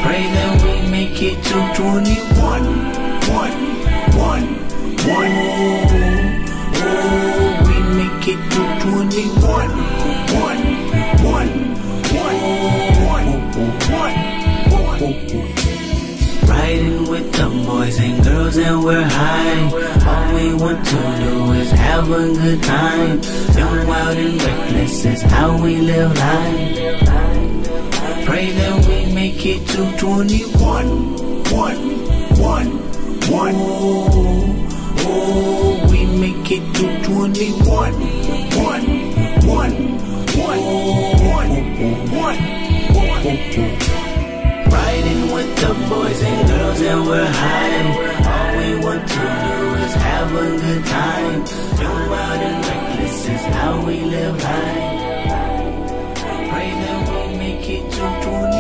Pray that we make it to 21. We make it to 21. Riding with the boys and girls and we're high. All we want to do is have a good time. Young, wild and reckless is how we live life. Pray that we make it to 21. We make it to 21. Riding with the boys and girls and we're high. All we want to do is have a good time. Young, wild and reckless is how we live life. Pray that we make it to 21.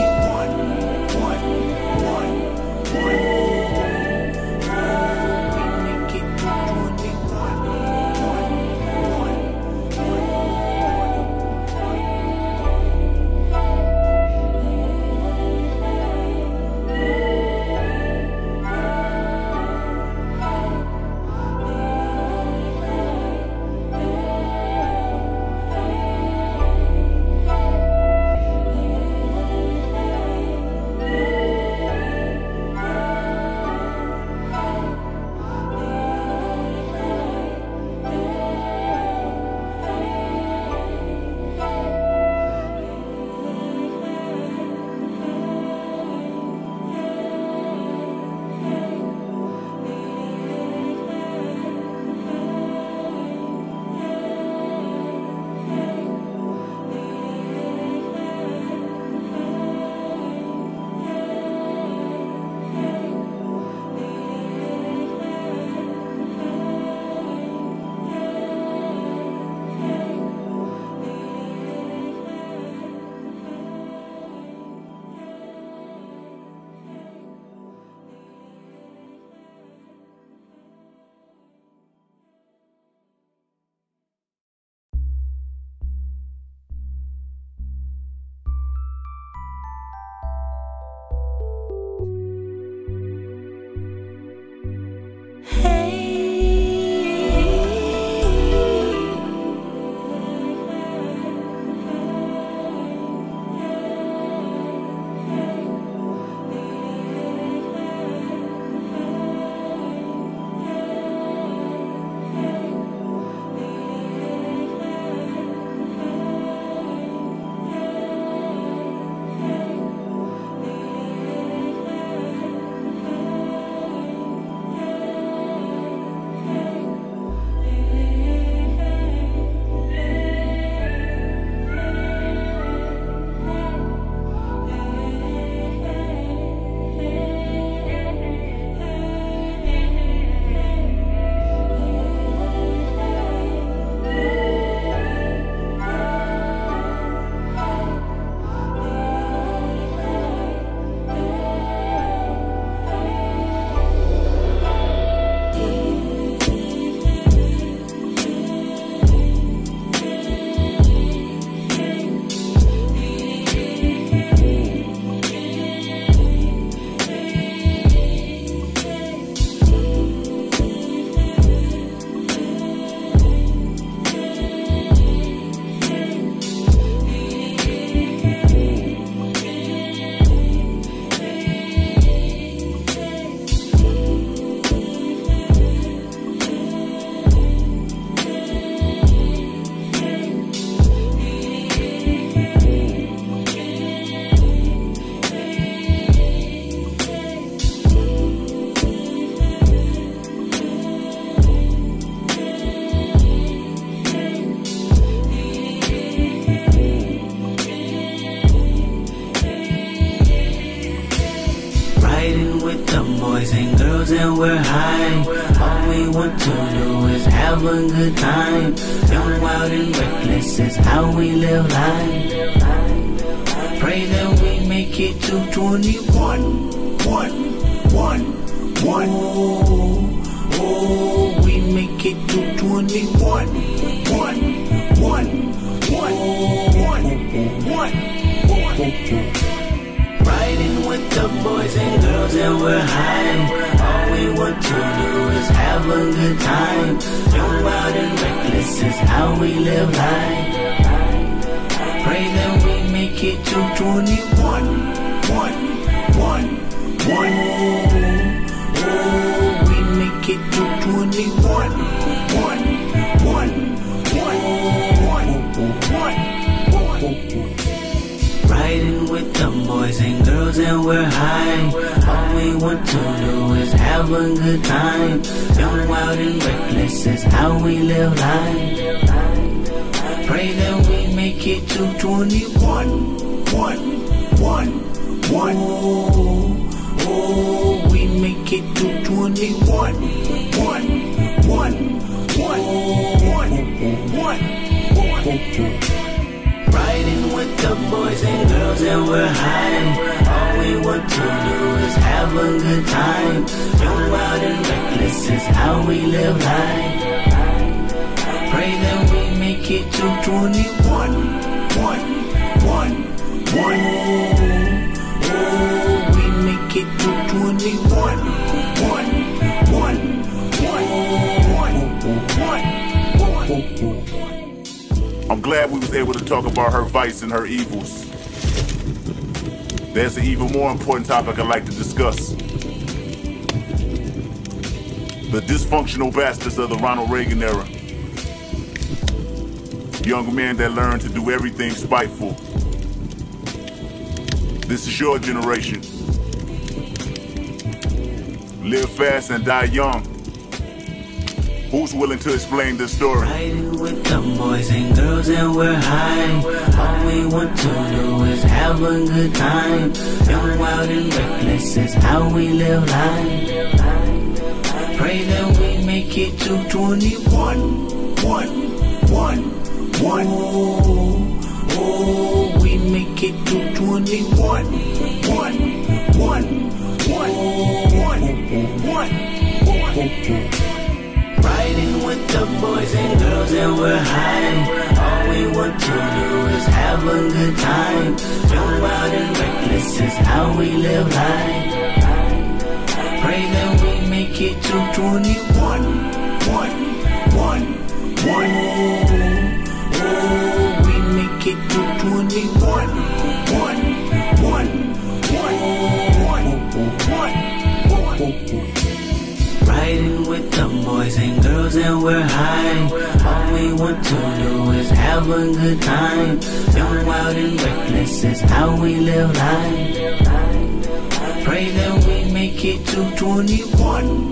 and we're high. All we want to do is have a good time. Young, wild and reckless is how we live life. Pray that we make it to 21. Oh, we make it to 21. Riding with the the boys and girls and we're high. All we want to do is have a good time. Young, wild and reckless is how we live life. Pray that we make it to 21. We make it to 21. Riding with the boys and girls and we're high. All we want to do is have a good time. Young, wild and reckless is how we live life. Pray that we make it to 21. We make it to 21. Riding with the boys and girls and we're high. All we want to do is have a good time. Young, wild and reckless is how we live life. Pray that we make it to 21. We make it to 21. I'm glad we was able to talk about her vice and her evils. There's an even more important topic I'd like to discuss. The dysfunctional bastards of the Ronald Reagan era. Young men that learn to do everything spiteful. This is your generation. Live fast and die young. Who's willing to explain this story? Riding with the boys and girls and we're high. All we want to do is have a good time. Young, wild and reckless is how we live life. Pray that we make it to 21. We make it to 21. Riding with the boys and girls and we're high. All we want to do is have a good time. Young, wild and reckless is how we live life. Pray that we make it to 21. We make it to 21. Riding with the boys and girls and we're high. All we want to do is have a good time. Young, wild and reckless is how we live life. Pray that we make it to 21.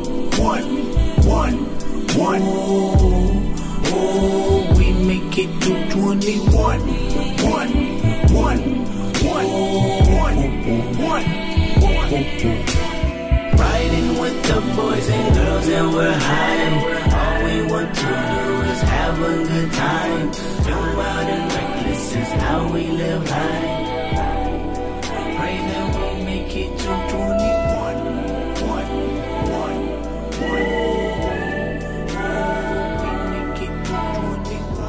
We make it to 21. Riding with the boys and girls and we're high. All we want to do is have a good time. Young, wild and reckless is how we live life. Pray that we make it to 21. We make it to 21.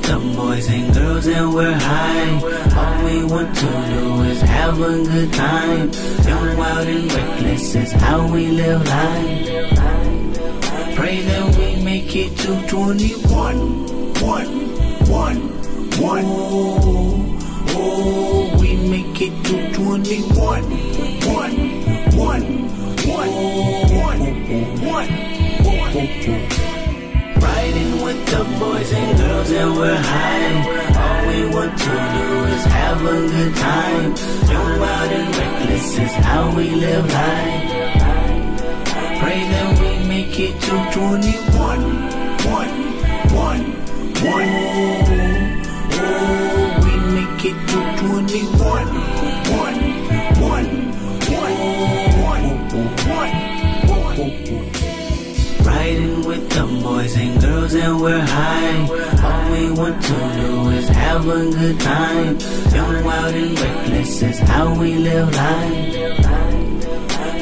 them boys and girls and we're high. All we want to do is have a good time. Young, wild and reckless is how we live life. Pray that we make it to 21. Oh, we make it to 21. Riding with the boys and girls and we're high. All we want to do is have a good time. Young, wild and reckless is how we live life. Pray that we make it to 21. Oh, we make it to 21. Riding with them boys and girls and we're high. All we want to do is have a good time. Young, wild and reckless is how we live life.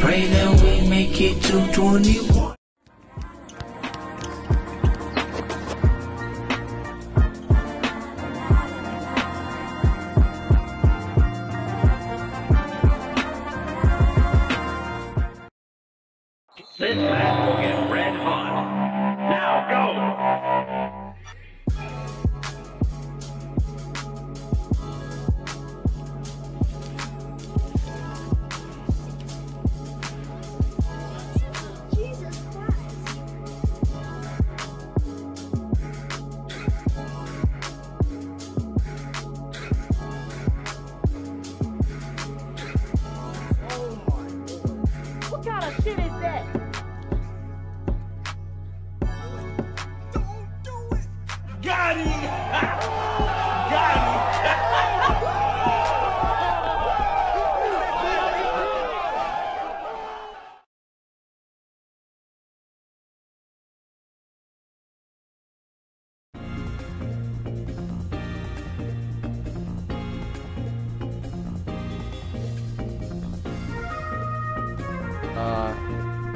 Pray that we make it to 21. This match will get red hot. Now go! Jesus Christ. What kind of shit is that? Got him! Got him!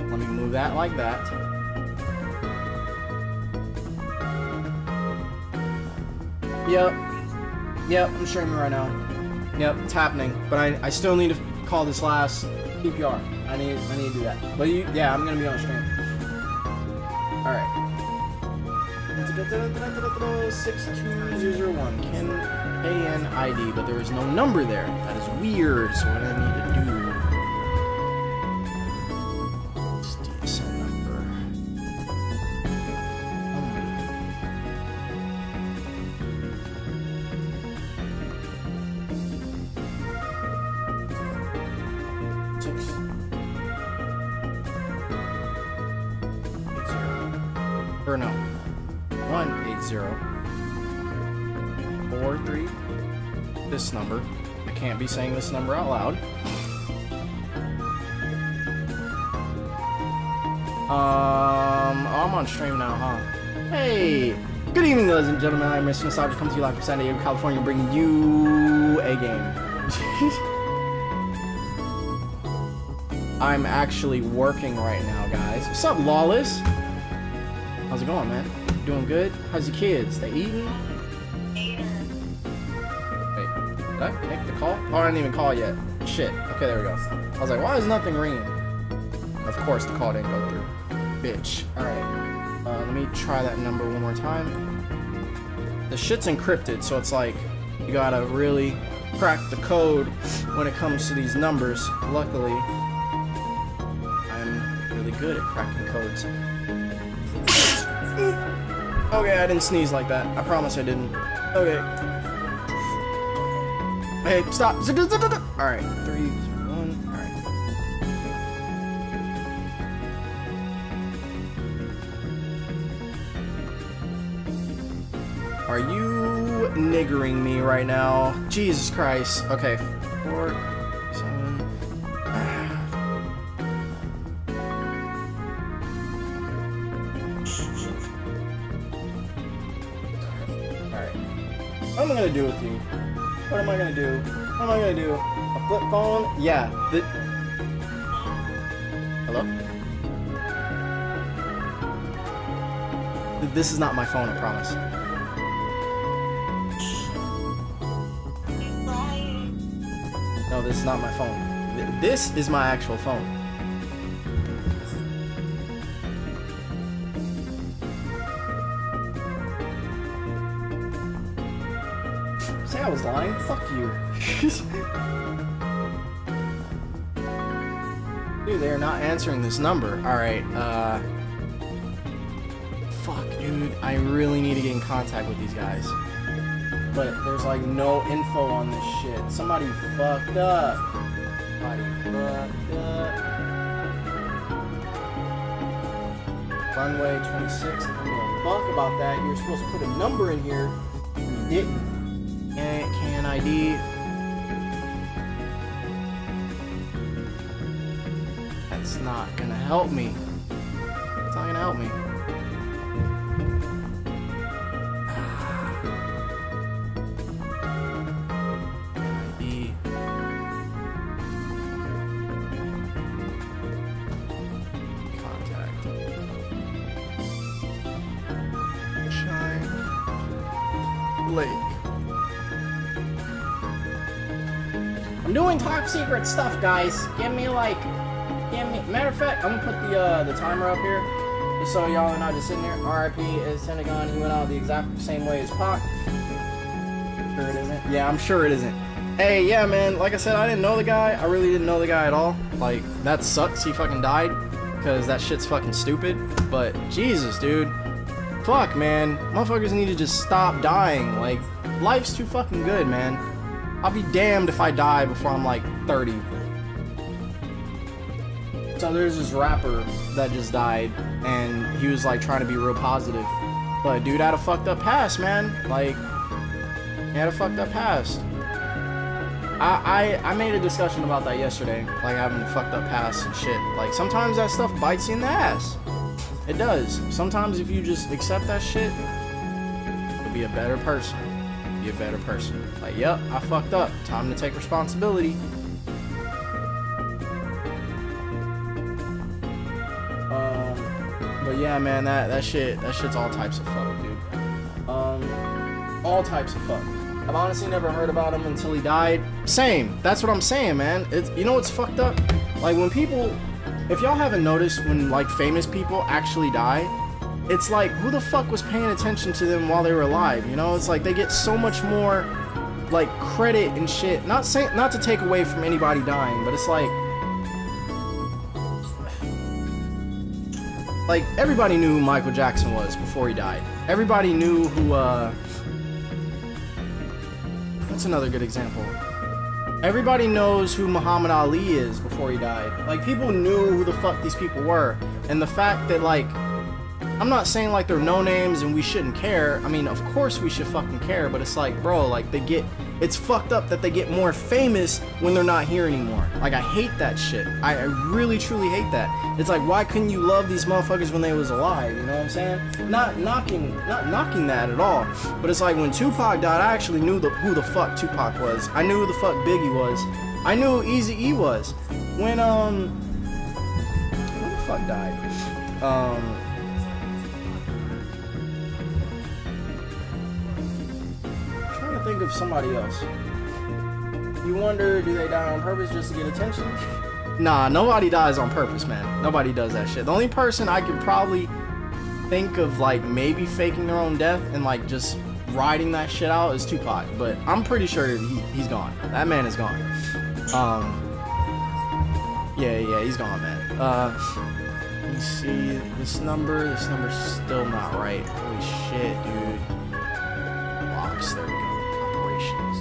Let me move that like that. Yep, I'm streaming right now. Yep, it's happening. But I still need to call this last PPR. I need to do that. But yeah, I'm gonna be on stream. Alright. 62001 KN ID, but there is no number there. That is weird. So what I need to do. Send number. 18043. This number. I can't be saying this number out loud. I'm on stream now, huh? Hey! Good evening, ladies and gentlemen. I'm Mr. Nostalgia, coming to you live from San Diego, California, bringing you a game. I'm actually working right now, guys. What's up, Lawless? How's it going, man? Doing good? How's your kids? They eating? Wait, did I make the call? Oh, I didn't even call yet. Shit. Okay, there we go. I was like, why is nothing ringing? Of course, the call didn't go through. Bitch. Alright. Let me try that number one more time. The shit's encrypted, so it's like, you gotta really crack the code when it comes to these numbers. Luckily, I'm really good at cracking codes. Okay, I didn't sneeze like that. I promise I didn't. Okay. Hey, stop. Alright, 3, 2, 1. Alright. Are you niggering me right now? Jesus Christ. Okay, 4, 7. What am I gonna do with you? What am I gonna do? What am I gonna do? A flip phone? Yeah. Hello? This is not my phone, I promise. this is not my phone. This is my actual phone. Say I was lying? Fuck you. Dude, they're not answering this number. Alright, fuck, dude. I really need to get in contact with these guys. But there's like no info on this shit. Somebody fucked up. Somebody fucked up. Runway 26. I don't give a fuck about that. You're supposed to put a number in here. You didn't. Can ID. That's not gonna help me. It's not gonna help me. ID. Contact. Shine Lake. I'm doing top secret stuff, guys. Give me matter of fact, I'm gonna put the timer up here just so y'all are not just sitting there. RIP is Pentagon. He went out the exact same way as Pac. Sure it isn't. Yeah, I'm sure it isn't. Hey, yeah, man. Like I said, I didn't know the guy. I really didn't know the guy at all. Like, that sucks. He fucking died because that shit's fucking stupid. But Jesus, dude. Fuck, man. Motherfuckers need to just stop dying. Like, life's too fucking good, man. I'll be damned if I die before I'm like 30. So there's this rapper that just died, and he was like trying to be real positive. But dude had a fucked up past, man. Like, he had a fucked up past. I made a discussion about that yesterday, like having fucked up past and shit. Like, sometimes that stuff bites you in the ass. It does. Sometimes if you just accept that shit, you'll be a better person. Be a better person. Like, yep, I fucked up. Time to take responsibility. But yeah, man, that shit's all types of fuck, dude. All types of fuck. I've honestly never heard about him until he died. Same. That's what I'm saying, man. It's, you know what's fucked up? Like, when people, if y'all haven't noticed, when like famous people actually die, it's like, who the fuck was paying attention to them while they were alive? You know, it's like they get so much more like credit and shit. Not to take away from anybody dying, but it's like everybody knew who Michael Jackson was before he died. Everybody knew who what's another good example? Everybody knows who Muhammad Ali is before he died. Like, people knew who the fuck these people were. And the fact that, like, I'm not saying like they're no names and we shouldn't care. I mean, of course we should fucking care, but it's like, bro, like it's fucked up that they get more famous when they're not here anymore. Like, I hate that shit. I really truly hate that. It's like, why couldn't you love these motherfuckers when they was alive? You know what I'm saying? Not knocking that at all. But it's like, when Tupac died, I actually knew who the fuck Tupac was. I knew who the fuck Biggie was. I knew who Eazy-E was. When who the fuck died? Think of somebody else. You wonder, do they die on purpose just to get attention? Nah, nobody dies on purpose, man. Nobody does that shit. The only person I could probably think of, like, maybe faking their own death and, like, just riding that shit out is Tupac. But I'm pretty sure he's gone. That man is gone. Yeah, he's gone, man. Let me see. This number's still not right. Holy shit, dude. Box, there we go. Operations.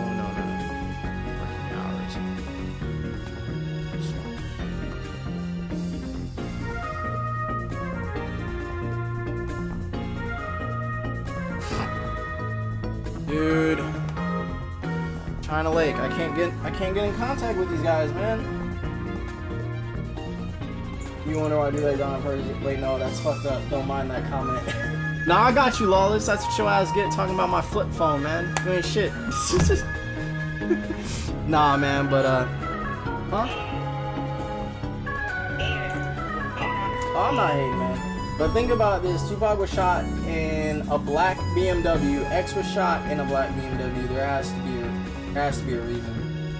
No. Working hours. Dude. China Lake. I can't get in contact with these guys, man. You wonder why I do that on purpose? Wait, no, that's fucked up. Don't mind that comment. Nah, I got you, Lawless. That's what your ass get talking about my flip phone, man. You ain't shit. Nah, man, but, huh? Oh, I'm not hating, man. But think about this: Tupac was shot in a black BMW. X was shot in a black BMW. There has to be a reason.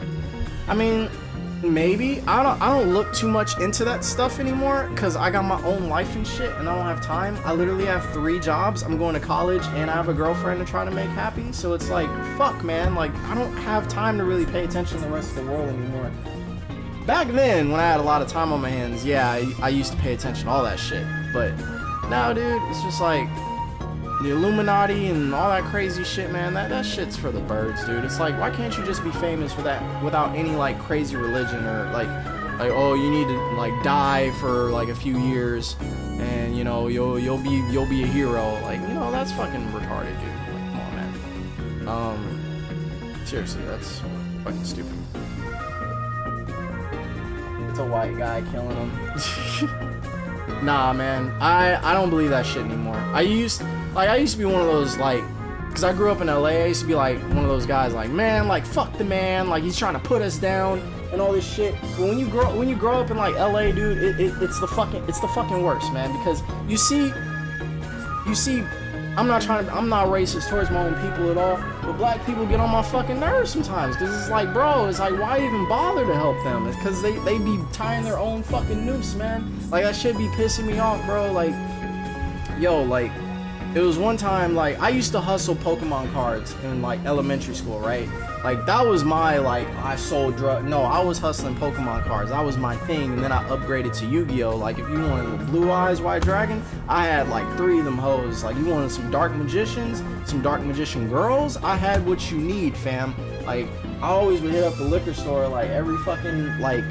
I mean, maybe I don't look too much into that stuff anymore because I got my own life and shit, and I don't have time. I literally have 3 jobs. I'm going to college, and I have a girlfriend to try to make happy. So it's like, fuck, man. Like, I don't have time to really pay attention to the rest of the world anymore. Back then, when I had a lot of time on my hands, yeah, I used to pay attention to all that shit. But now, dude, it's just like the Illuminati and all that crazy shit, man. That shit's for the birds, dude. It's like, why can't you just be famous for that without any like crazy religion or like oh, you need to like die for like a few years and you know you'll be a hero. Like, you know, that's fucking retarded, dude. Like, come on, man. Seriously, that's fucking stupid. It's a white guy killing him. Nah, man, I don't believe that shit anymore. I used to be one of those, like, because I grew up in LA, I used to be like one of those guys like, man, like, fuck the man, like, he's trying to put us down and all this shit. But when you grow up in like LA, dude, it's the fucking worst, man, because you see I'm not racist towards my own people at all, but black people get on my fucking nerves sometimes, because it's like, bro, it's like, why even bother to help them? It's because they be tying their own fucking noose, man. Like, that shit be pissing me off, bro. Like, yo, like, it was one time, like, I used to hustle Pokemon cards in, like, elementary school, right? Like, that was my, like, I sold drugs. No, I was hustling Pokemon cards. That was my thing, and then I upgraded to Yu-Gi-Oh! Like, if you wanted the Blue Eyes White Dragon, I had, like, 3 of them hoes. Like, you wanted some Dark Magicians, some Dark Magician girls, I had what you need, fam. Like, I always would hit up the liquor store, like, every fucking, like,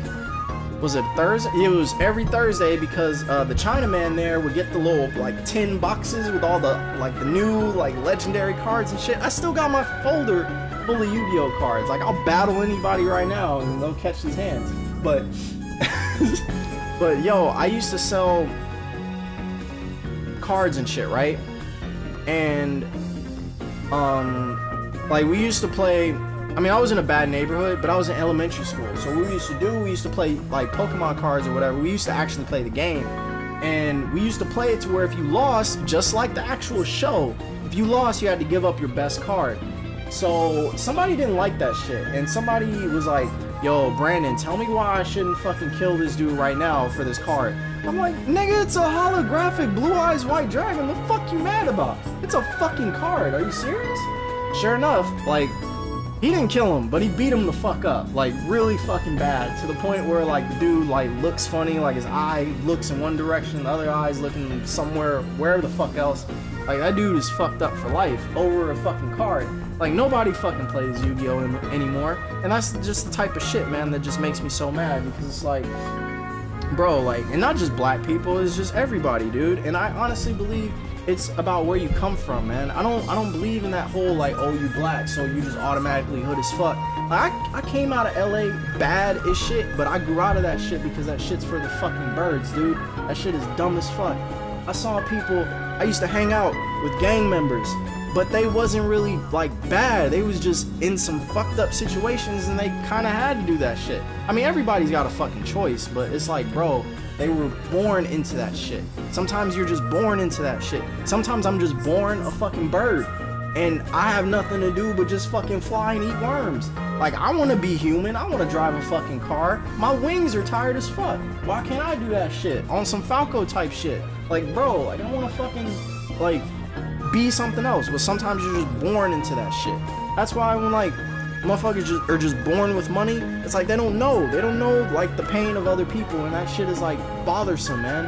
was it Thursday? It was every Thursday, because the Chinaman there would get the little like 10 boxes with all the like the new like legendary cards and shit. I still got my folder full of Yu-Gi-Oh cards. Like, I'll battle anybody right now and they'll catch these hands. But but yo, I used to sell cards and shit, right? And like, we used to play. I mean, I was in a bad neighborhood, but I was in elementary school. So what we used to do, we used to play like Pokemon cards or whatever. We used to actually play the game. And we used to play it to where if you lost, just like the actual show, if you lost, you had to give up your best card. So somebody didn't like that shit. And somebody was like, yo, Brandon, tell me why I shouldn't fucking kill this dude right now for this card. I'm like, nigga, it's a holographic Blue Eyes White Dragon. The fuck you mad about? It's a fucking card. Are you serious? Sure enough, like, he didn't kill him, but he beat him the fuck up, like, really fucking bad, to the point where, like, the dude, like, looks funny, like, his eye looks in one direction, the other eye's looking somewhere, wherever the fuck else. Like, that dude is fucked up for life over a fucking card. Like, nobody fucking plays Yu-Gi-Oh! Anymore, and that's just the type of shit, man, that just makes me so mad, because it's like, bro, like, and not just black people, it's just everybody, dude, and I honestly believe it's about where you come from, man. I don't believe in that whole, like, oh, you black, so you just automatically hood as fuck. Like, I came out of LA bad as shit, but I grew out of that shit because that shit's for the fucking birds, dude. That shit is dumb as fuck. I saw people, I used to hang out with gang members, but they wasn't really, like, bad. They was just in some fucked up situations, and they kind of had to do that shit. I mean, everybody's got a fucking choice, but it's like, bro, they were born into that shit. Sometimes you're just born into that shit. Sometimes I'm just born a fucking bird, and I have nothing to do but just fucking fly and eat worms. Like, I want to be human. I want to drive a fucking car. My wings are tired as fuck. Why can't I do that shit on some Falco type shit? Like, bro, like, I want to fucking, like, be something else. But sometimes you're just born into that shit. That's why when, like, motherfuckers are just born with money, it's like they don't know like the pain of other people, and that shit is like bothersome, man,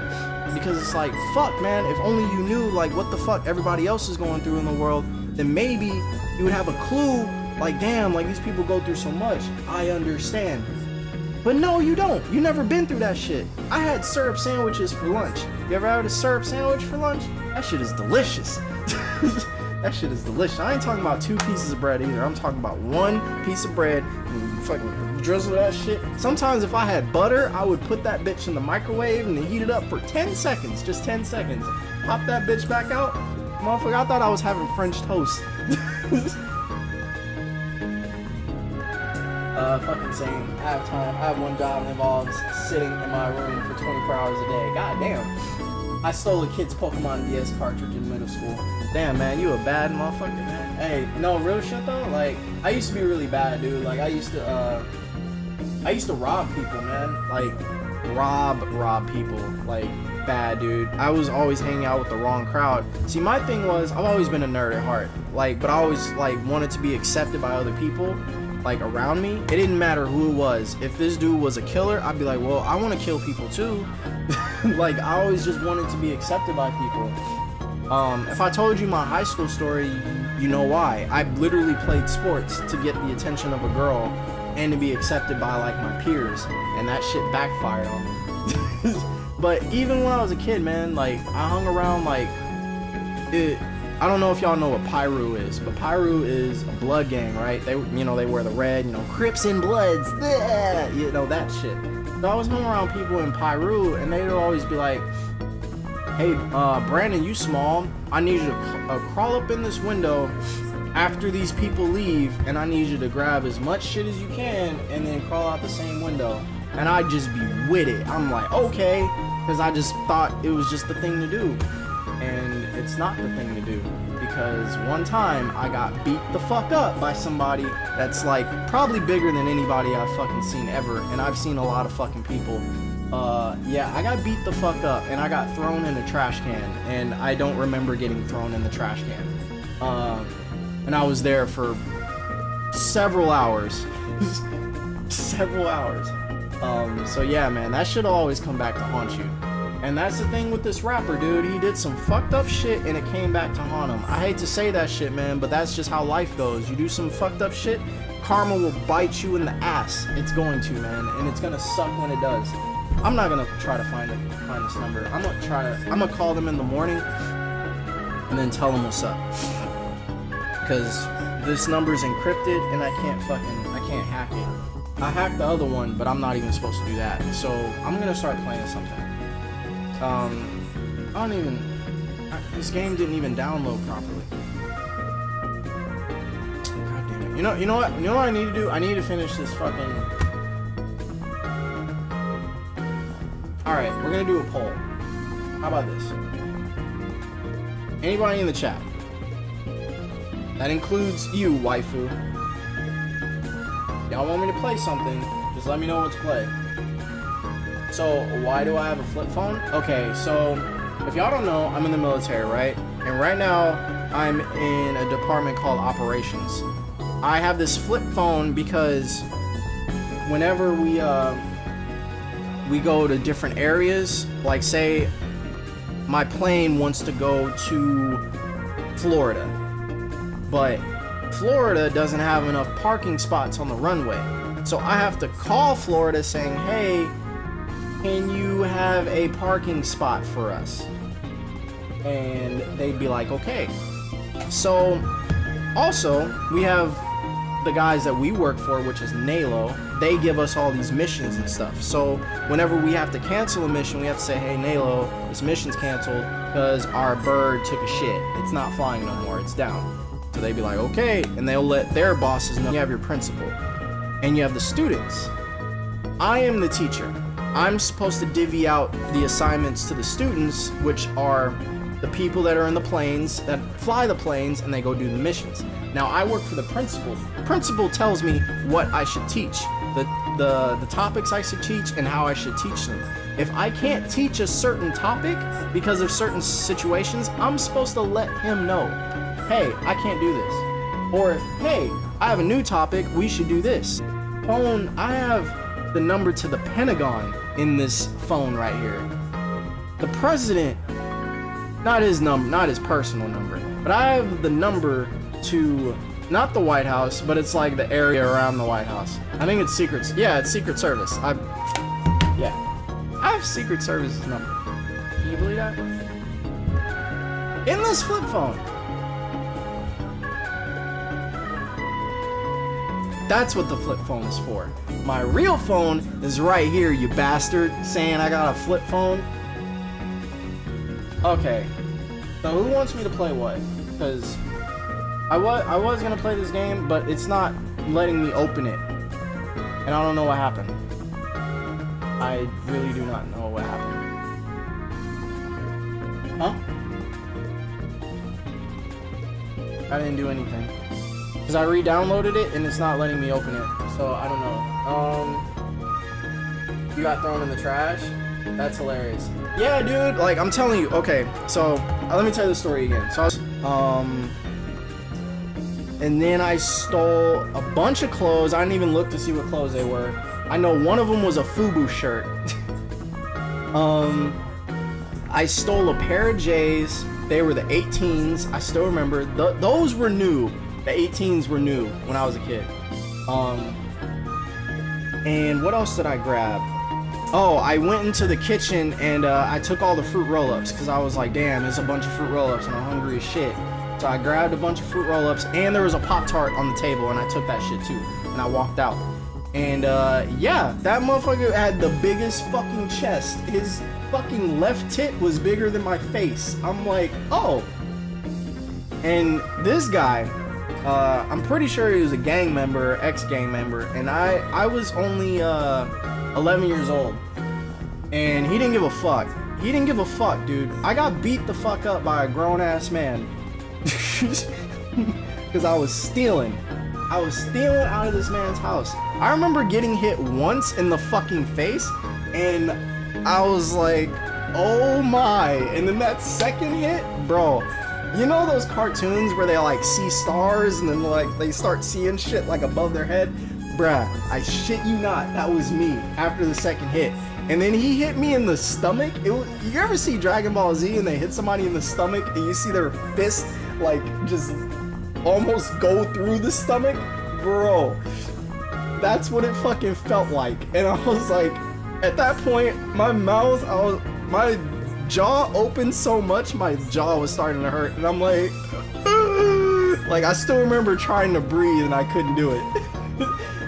because it's like, fuck, man, if only you knew like what the fuck everybody else is going through in the world, then maybe you would have a clue, like, damn, like, these people go through so much, I understand. But no, you don't. You never been through that shit. I had syrup sandwiches for lunch. You ever had a syrup sandwich for lunch? That shit is delicious. That shit is delicious. I ain't talking about 2 pieces of bread either. I'm talking about 1 piece of bread and fucking drizzle that shit. Sometimes if I had butter, I would put that bitch in the microwave and then heat it up for 10 seconds. Just 10 seconds. Pop that bitch back out. Motherfucker, I thought I was having French toast. Fucking saying, I have time. I have one job that involves sitting in my room for 24 hours a day. God damn. I stole a kid's Pokemon DS cartridge in middle school. Damn, man, you a bad motherfucker, man. Hey, no, real shit though. Like, I used to be really bad, dude. Like, I used to rob people, man. Like, rob people. Like, bad, dude. I was always hanging out with the wrong crowd. See, my thing was, I've always been a nerd at heart. Like, but I always, like, wanted to be accepted by other people, like, around me. It didn't matter who it was. If this dude was a killer, I'd be like, well, I want to kill people too. Like, I always just wanted to be accepted by people. If I told you my high school story, you know why. I literally played sports to get the attention of a girl and to be accepted by, like, my peers. And that shit backfired on me. But even when I was a kid, man, like, I hung around, like, I don't know if y'all know what Pyru is, but Pyru is a blood gang, right? They, you know, they wear the red, you know, Crips and Bloods, you know, that shit. So I was hanging around people in Pyru, and they'd always be like, hey, Brandon, you small, I need you to crawl up in this window after these people leave, and I need you to grab as much shit as you can, and then crawl out the same window. And I'd just be with it. I'm like, okay, because I just thought it was just the thing to do. And it's not the thing to do, because one time I got beat the fuck up by somebody that's like probably bigger than anybody I've fucking seen ever, and I've seen a lot of fucking people. Yeah, I got beat the fuck up, and I got thrown in a trash can, and I don't remember getting thrown in the trash can. And I was there for several hours. Several hours. So yeah, man, that shit'll always come back to haunt you. And that's the thing with this rapper, dude. He did some fucked up shit and it came back to haunt him. I hate to say that shit, man, but that's just how life goes. You do some fucked up shit, karma will bite you in the ass. It's going to, man, and it's gonna suck when it does. I'm not gonna try to find this number. I'm gonna call them in the morning and then tell them what's up. Cause this number's encrypted and I can't hack it. I hacked the other one, but I'm not even supposed to do that. So I'm gonna start playing something. This game didn't even download properly. God damn it. You know what I need to do? I need to finish this fucking... Alright, we're gonna do a poll. How about this? Anybody in the chat? That includes you, waifu. Y'all want me to play something, just let me know what to play. So, why do I have a flip phone? Okay, so, if y'all don't know, I'm in the military, right? And right now, I'm in a department called Operations. I have this flip phone because whenever we go to different areas, like say, my plane wants to go to Florida, but Florida doesn't have enough parking spots on the runway. So I have to call Florida saying, hey, can you have a parking spot for us? And they'd be like, okay. So, also, we have the guys that we work for, which is NALO. They give us all these missions and stuff. So, whenever we have to cancel a mission, we have to say, hey, NALO, this mission's canceled because our bird took a shit. It's not flying no more. It's down. So they'd be like, okay. And they'll let their bosses know. You have your principal. And you have the students. I am the teacher. I'm supposed to divvy out the assignments to the students, which are the people that are in the planes, that fly the planes, and they go do the missions. Now, I work for the principal. The principal tells me what I should teach, the topics I should teach, and how I should teach them. If I can't teach a certain topic because of certain situations, I'm supposed to let him know, hey, I can't do this. Or if, hey, I have a new topic, we should do this. Phone, I have the number to the Pentagon in this phone right here. The president, not his number, not his personal number, but I have the number to, not the White House, but it's like the area around the White House. I think it's Secret, yeah, it's Secret Service. I have Secret Service's number. Can you believe that? In this flip phone. That's what the flip phone is for. My real phone is right here, you bastard, saying I got a flip phone. Okay, so who wants me to play what? Because I was gonna play this game, but it's not letting me open it, and I don't know what happened. I really do not know what happened. Huh? I didn't do anything. Because I re-downloaded it and it's not letting me open it. So, I don't know. You got thrown in the trash? That's hilarious. Yeah, dude. Like, I'm telling you. Okay, so, let me tell you the story again. So, I was, and then I stole a bunch of clothes. I didn't even look to see what clothes they were. I know one of them was a FUBU shirt. I stole a pair of J's. They were the 18s. I still remember. Those were new. The 18s were new when I was a kid. And what else did I grab? Oh, I went into the kitchen and I took all the fruit roll-ups because I was like, damn, there's a bunch of fruit roll-ups and I'm hungry as shit. So I grabbed a bunch of fruit roll-ups and there was a Pop-Tart on the table and I took that shit too. And I walked out. And yeah, that motherfucker had the biggest fucking chest. His fucking left tit was bigger than my face. I'm like, oh. And this guy, I'm pretty sure he was a gang member, ex-gang member, and I was only 11 years old. And he didn't give a fuck. He didn't give a fuck, dude. I got beat the fuck up by a grown-ass man. Because I was stealing. I was stealing out of this man's house. I remember getting hit once in the fucking face, and I was like, oh my. And then that second hit, bro, you know those cartoons where they like see stars and then like they start seeing shit like above their head? Bruh, I shit you not, that was me after the second hit. And then he hit me in the stomach. You ever see Dragon Ball Z and they hit somebody in the stomach and you see their fist like just almost go through the stomach? Bro, that's what it fucking felt like. And I was like, at that point, my mouth, my jaw opened so much, my jaw was starting to hurt. And I'm like, like I still remember trying to breathe and I couldn't do it.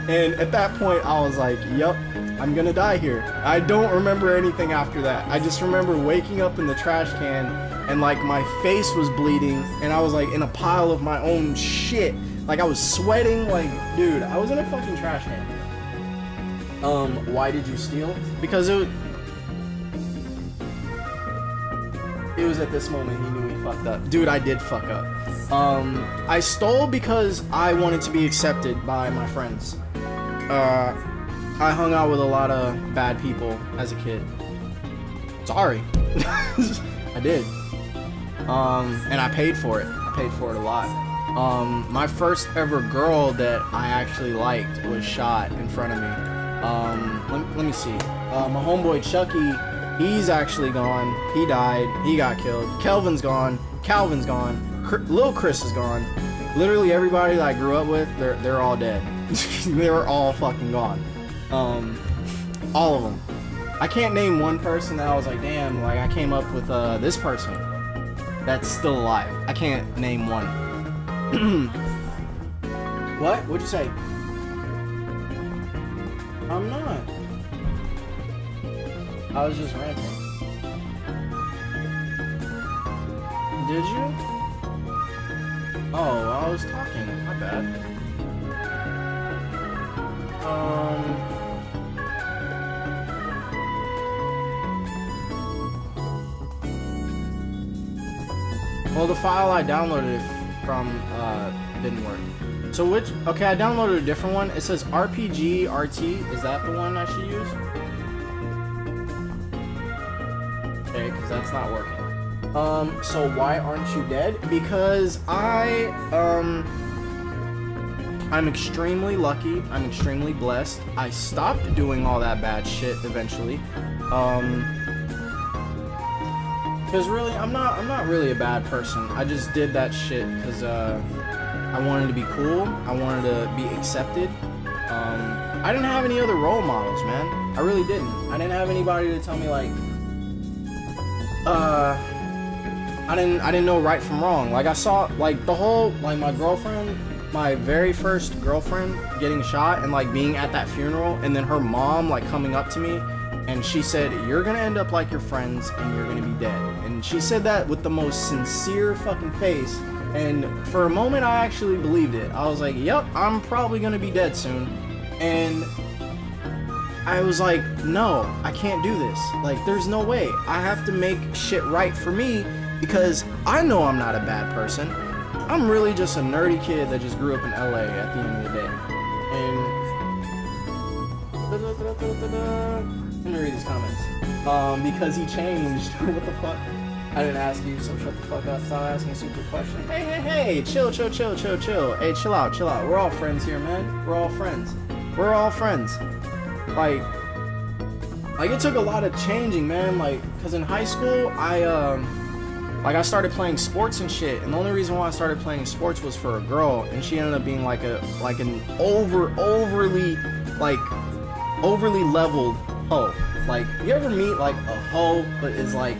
And at that point, I was like, yup, I'm gonna die here. I don't remember anything after that. I just remember waking up in the trash can and like my face was bleeding and I was like in a pile of my own shit. Like I was sweating, like, dude, I was in a fucking trash can. Why did you steal? Because it was at this moment he knew he fucked up. Dude, I did fuck up. I stole because I wanted to be accepted by my friends. I hung out with a lot of bad people as a kid. Sorry. I did. And I paid for it. I paid for it a lot. My first ever girl that I actually liked was shot in front of me. Let me see. My homeboy Chucky, he's actually gone. He died. He got killed. Kelvin's gone. Calvin's gone. Lil Chris is gone. Literally everybody that I grew up with, they're all dead. They were all fucking gone. All of them. I can't name one person that I was like, damn, like I came up with this person that's still alive. I can't name one. What? What'd you say? I'm not. I was just ranting. Did you? Oh, I was talking. My bad. Well, the file I downloaded from didn't work. So which? Okay, I downloaded a different one. It says RPG RT. Is that the one I should use? Okay, because that's not working. So why aren't you dead? Because I'm extremely lucky. I'm extremely blessed. I stopped doing all that bad shit eventually. Because really, I'm not really a bad person. I just did that shit because I wanted to be cool. I wanted to be accepted. I didn't have any other role models, man. I really didn't. I didn't have anybody to tell me like, I didn't know right from wrong. Like I saw like the whole like my girlfriend, my very first girlfriend getting shot and like being at that funeral, and then her mom like coming up to me. And she said, you're gonna end up like your friends and you're gonna be dead. And she said that with the most sincere fucking face. And for a moment, I actually believed it. I was like, yep, I'm probably gonna be dead soon. And I was like, no, I can't do this. Like, there's no way. I have to make shit right for me because I know I'm not a bad person. I'm really just a nerdy kid that just grew up in LA at the end of the day. And let me read these comments. Because he changed. What the fuck? I didn't ask you, so shut the fuck up. Stop asking a stupid question. Hey, chill. Hey, chill out. We're all friends here, man. We're all friends. Like it took a lot of changing, man. Like, cause in high school, I started playing sports and shit, and the only reason why I started playing sports was for a girl, and she ended up being like an overly leveled hoe. Like, you ever meet like a hoe, but it's like,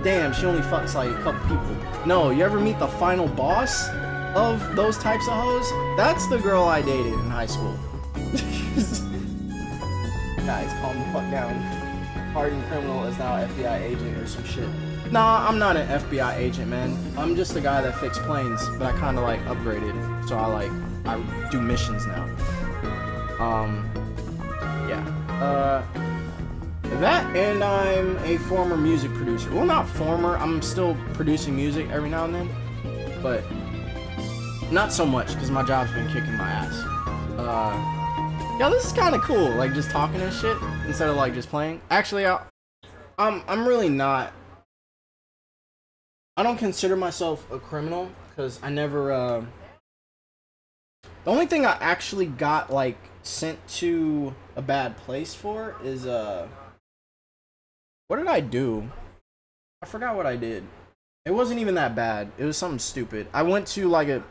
damn, she only fucks like a couple people. No, you ever meet the final boss of those types of hoes? That's the girl I dated in high school. Guys, calm the fuck down. Hardened criminal is now FBI agent or some shit. Nah, I'm not an FBI agent, man. I'm just a guy that fixed planes, but I kind of like upgraded, so I do missions now. Yeah. That, and I'm a former music producer. Well, not former. I'm still producing music every now and then, but not so much because my job's been kicking my ass. Yo, this is kind of cool, like just talking and shit instead of like just playing. Actually, I'm really not. I don't consider myself a criminal because I never. The only thing I actually got like sent to a bad place for is what did I do? I forgot what I did. It wasn't even that bad. It was something stupid. I went to like it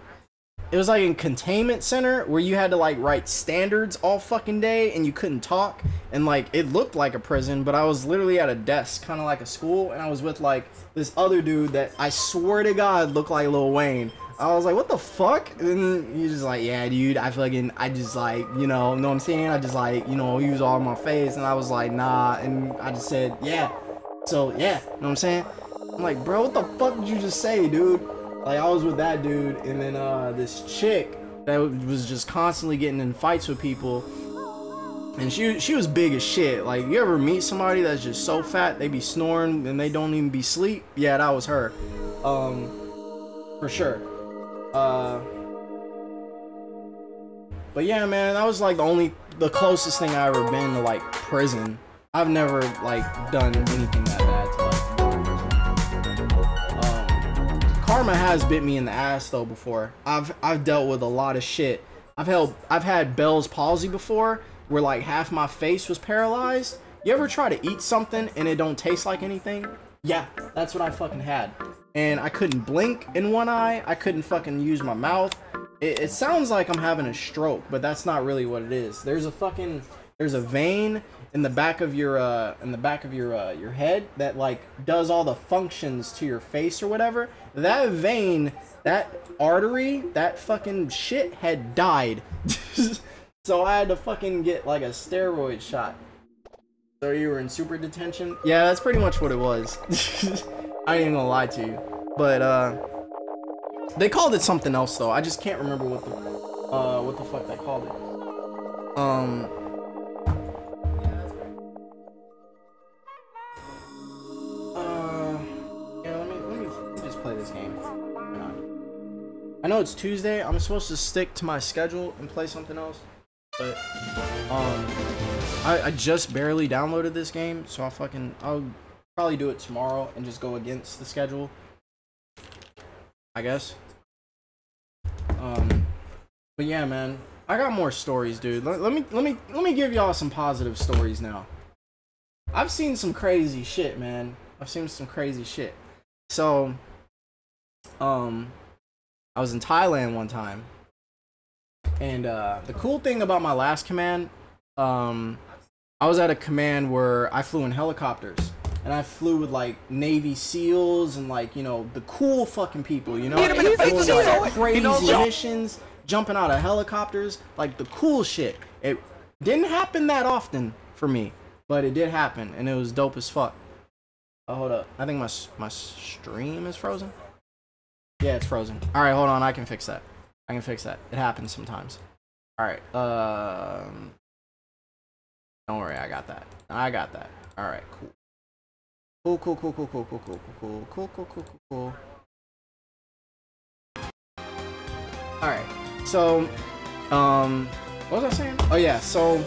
was like a containment center where you had to like write standards all fucking day and you couldn't talk, and like it looked like a prison, but I was literally at a desk, kind of like a school, and I was with like this other dude that I swear to God looked like Lil Wayne. I was like, what the fuck? And he's just like, yeah, dude, I just like, know what I'm saying? I just like, use all my face. And I was like, nah. And I just said, yeah. So, yeah, know what I'm saying? I'm like, bro, what the fuck did you just say, dude? Like, I was with that dude, and then this chick that was just constantly getting in fights with people. And she was big as shit. Like, you ever meet somebody that's just so fat, they be snoring and they don't even be asleep? Yeah, that was her. For sure. But yeah, man, that was like the closest thing I ever been to like prison. I've never like done anything that bad to like prison. Karma has bit me in the ass though before. I've dealt with a lot of shit. I've had Bell's palsy before, where like half my face was paralyzed. You ever try to eat something and it don't taste like anything? Yeah, that's what I fucking had. And I couldn't blink in one eye. I couldn't fucking use my mouth. It sounds like I'm having a stroke, but that's not really what it is. There's a vein in the back of your your head that like does all the functions to your face or whatever. That vein, that artery, that fucking shit had died. So I had to fucking get like a steroid shot. So you were in super detention? Yeah, that's pretty much what it was. I ain't even gonna lie to you. But they called it something else though. I just can't remember what the fuck they called it. Yeah, let me just play this game. I know it's Tuesday. I'm supposed to stick to my schedule and play something else, but I just barely downloaded this game, so I'll probably do it tomorrow and just go against the schedule, I guess. But yeah, man, I got more stories, dude. Let me give y'all some positive stories now. I've seen some crazy shit, man. I've seen some crazy shit. So, I was in Thailand one time, and the cool thing about my last command, I was at a command where I flew in helicopters. And I flew with like Navy SEALs and like, the cool fucking people, doing like crazy missions, jumping out of helicopters, like the cool shit. It didn't happen that often for me, but it did happen, and it was dope as fuck. Oh, hold up. I think my stream is frozen. Yeah, it's frozen. All right, hold on. I can fix that. It happens sometimes. All right. Don't worry, I got that. I got that. Alright, cool. Cool, cool, cool, cool, cool, cool, cool, cool, cool, cool, cool, cool, cool. Alright, so, what was I saying? Oh yeah, so,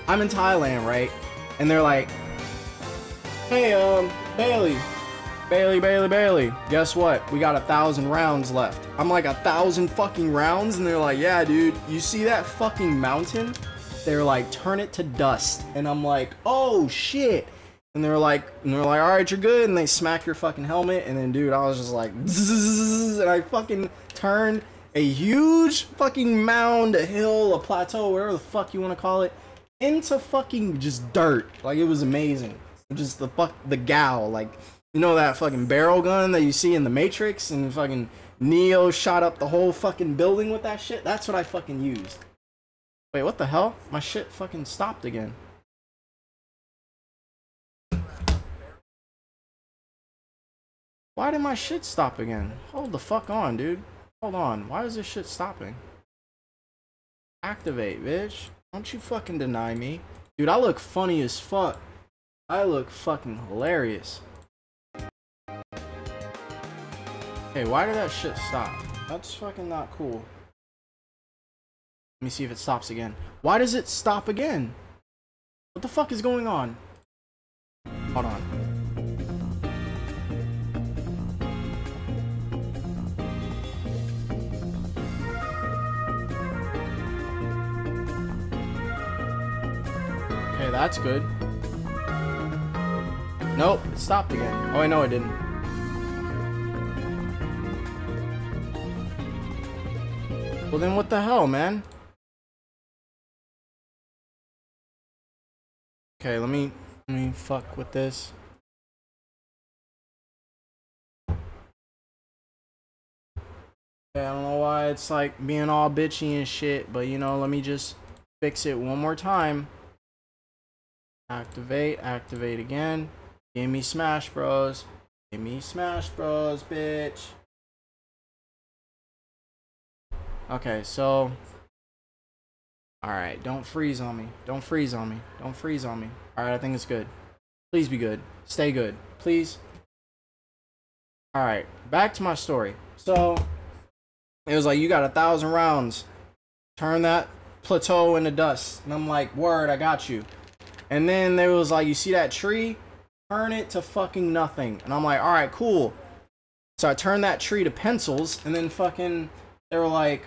I'm in Thailand, right? And they're like, hey, Bailey, guess what? We got 1,000 rounds left. I'm like, 1,000 fucking rounds? And they're like, yeah, dude, you see that fucking mountain? They're like, turn it to dust. And I'm like, oh shit. And they're like, all right, you're good. And they smack your fucking helmet. And then, dude, I was just like, zzz, and I fucking turned a huge fucking mound, a hill, a plateau, whatever the fuck you want to call it, into fucking just dirt. Like, it was amazing. Just the gal, like, you know that fucking barrel gun that you see in the Matrix, and fucking Neo shot up the whole fucking building with that shit? That's what I fucking used. Wait, what the hell? My shit fucking stopped again. Why did my shit stop again? Hold the fuck on, dude. Hold on. Why is this shit stopping? Activate, bitch. Don't you fucking deny me. Dude, I look funny as fuck. I look fucking hilarious. Hey, why did that shit stop? That's fucking not cool. Let me see if it stops again. Why does it stop again? What the fuck is going on? Hold on. Okay, that's good. Nope, it stopped again. Oh, I know it didn't. Well, then what the hell, man? Okay, let me fuck with this. Okay, I don't know why it's like being all bitchy and shit, but you know, let me just fix it one more time. Activate again. Give me Smash Bros. Give me Smash Bros, bitch. Okay, so alright, don't freeze on me. Don't freeze on me. Don't freeze on me. Alright, I think it's good. Please be good. Stay good. Please. Alright, back to my story. So, it was like, you got 1,000 rounds. Turn that plateau into dust. And I'm like, word, I got you. And then there was like, you see that tree? Turn it to fucking nothing. And I'm like, alright, cool. So I turned that tree to pencils, and then fucking, they were like,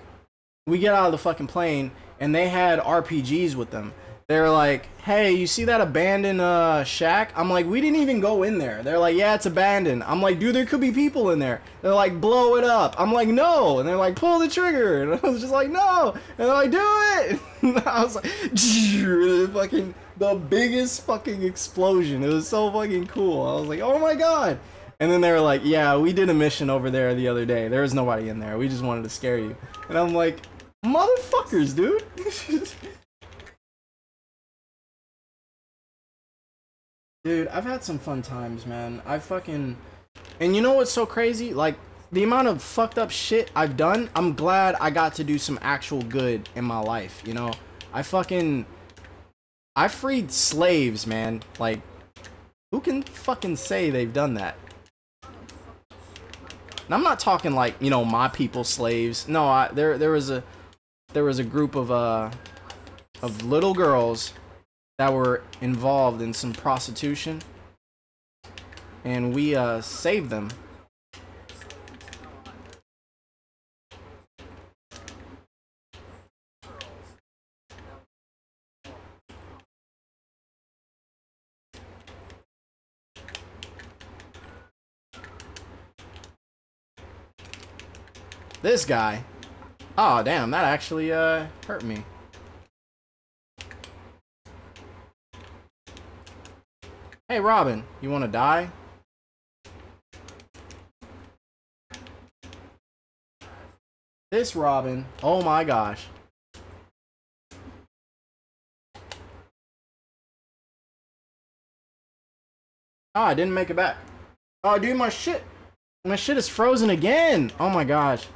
we get out of the fucking plane, and they had RPGs with them. They were like, hey, you see that abandoned shack? I'm like, we didn't even go in there. They're like, yeah, it's abandoned. I'm like, dude, there could be people in there. They're like, blow it up. I'm like, no. And they're like, pull the trigger. And I was just like, no. And they're like, do it. And I was like, fucking the biggest fucking explosion. It was so fucking cool. I was like, oh my god. And then they were like, yeah, we did a mission over there the other day. There was nobody in there. We just wanted to scare you. And I'm like, motherfuckers, dude. Dude, I've had some fun times, man. And you know what's so crazy? Like, the amount of fucked up shit I've done, I'm glad I got to do some actual good in my life, you know? I freed slaves, man. Like, who can fucking say they've done that? And I'm not talking like, you know, my people slaves. No, there was a group of little girls that were involved in some prostitution, and we saved them. This guy. Oh, damn, that actually hurt me. Hey, Robin, you want to die? This Robin, oh my gosh. Oh, I didn't make it back. Oh, dude, my shit is frozen again. Oh my gosh.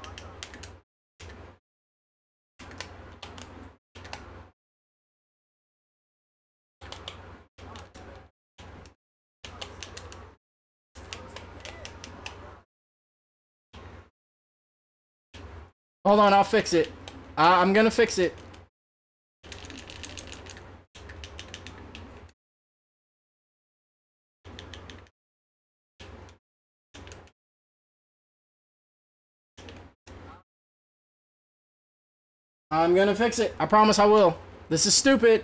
Hold on, I'll fix it. I'm gonna fix it. I'm gonna fix it. I promise I will. This is stupid.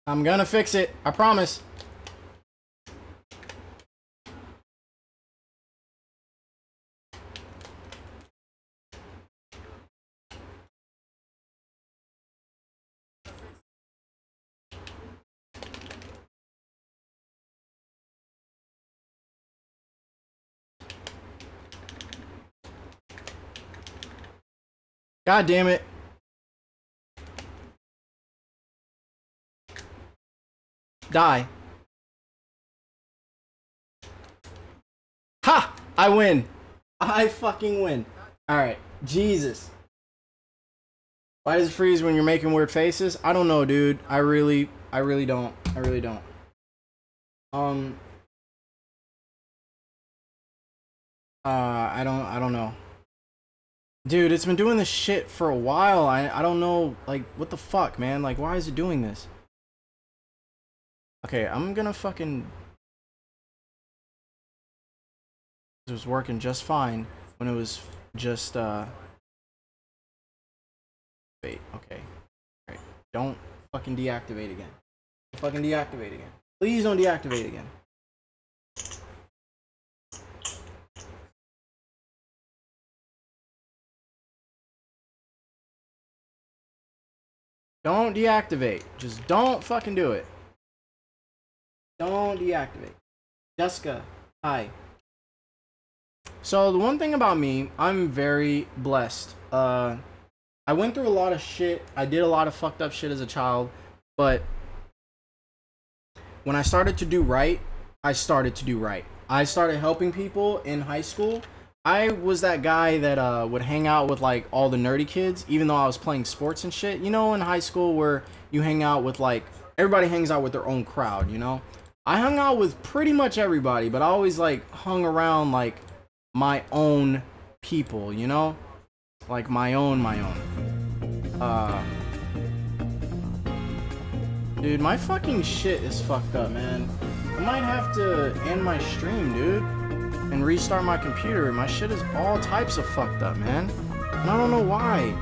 I'm gonna fix it. I promise. God damn it. Die. Ha! I win. I fucking win. Alright. Jesus. Why does it freeze when you're making weird faces? I don't know, dude. I really don't. I really don't. I don't know. Dude, it's been doing this shit for a while. I don't know, like, what the fuck, man? Like, why is it doing this? Okay, I'm gonna fucking... It was working just fine when it was just, Wait, okay. Alright, don't fucking deactivate again. Fucking deactivate again. Please don't deactivate again. Don't deactivate. Just don't fucking do it. Don't deactivate. Jessica, hi. So the one thing about me, I'm very blessed. I went through a lot of shit. I did a lot of fucked up shit as a child, but when I started to do right, I started to do right. I started helping people in high school. I was that guy that would hang out with like all the nerdy kids, even though I was playing sports and shit. You know, in high school where you hang out with like, everybody hangs out with their own crowd, you know? I hung out with pretty much everybody, but I always like hung around like my own people, you know? Like my own. Dude, my fucking shit is fucked up, man. I might have to end my stream, dude, and restart my computer. My shit is all types of fucked up, man. And I don't know why.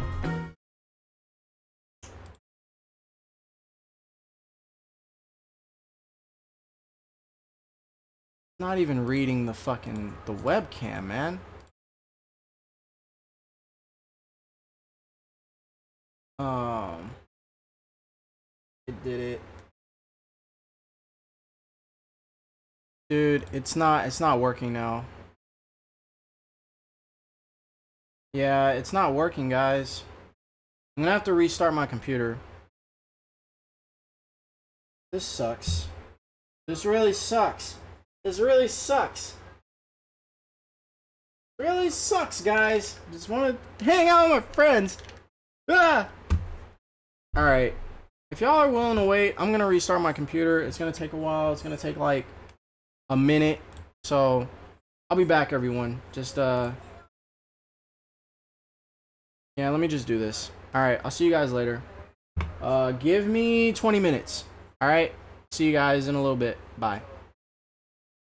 Not even reading the webcam, man. It did it. Dude, it's not working now. Yeah, it's not working, guys. I'm gonna have to restart my computer. This sucks. This really sucks. This really sucks. Really sucks, guys. Just want to hang out with my friends. Ah! Alright. If y'all are willing to wait, I'm going to restart my computer. It's going to take a while. It's going to take like a minute. So, I'll be back, everyone. Just, yeah, let me just do this. Alright, I'll see you guys later. Give me 20 minutes. Alright? See you guys in a little bit. Bye.